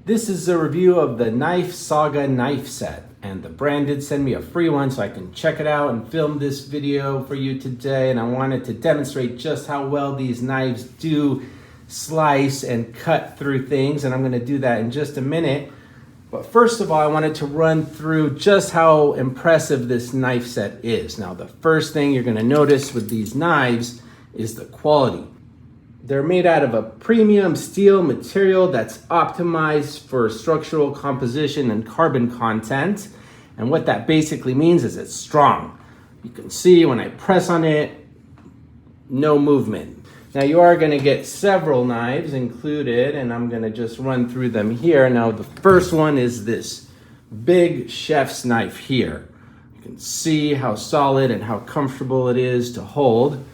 This is a review of the KnifeSaga knife set, and the brand did send me a free one so I can check it out and film this video for you today. And I wanted to demonstrate just how well these knives do slice and cut through things, and I'm going to do that in just a minute. But first of all, I wanted to run through just how impressive this knife set is. Now, the first thing you're going to notice with these knives is the quality. They're made out of a premium steel material that's optimized for structural composition and carbon content. And what that basically means is it's strong. You can see when I press on it, no movement. Now you are going to get several knives included, and I'm going to just run through them here. Now the first one is this big chef's knife here. You can see how solid and how comfortable it is to hold.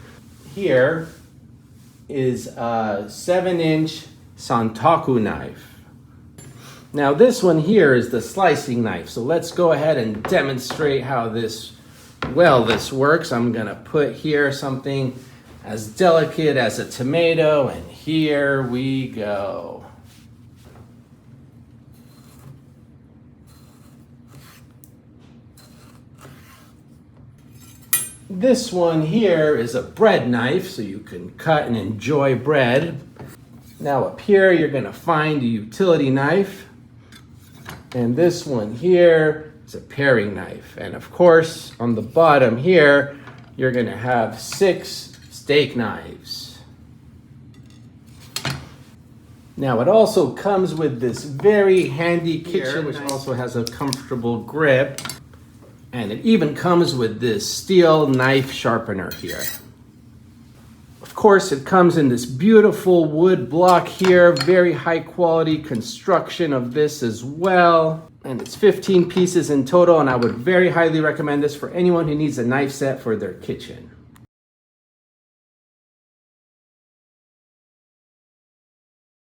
Here is a 7-inch Santoku knife. Now this one here is the slicing knife. So let's go ahead and demonstrate how this works. I'm gonna put here something as delicate as a tomato, and here we go. This one here is a bread knife, so you can cut and enjoy bread. Now up here, you're gonna find a utility knife. And this one here is a paring knife. And of course, on the bottom here, you're gonna have 6 steak knives. Now it also comes with this very handy kitchen, which also has a comfortable grip. And it even comes with this steel knife sharpener here. Of course, it comes in this beautiful wood block here, very high quality construction of this as well. And it's 15 pieces in total, and I would very highly recommend this for anyone who needs a knife set for their kitchen.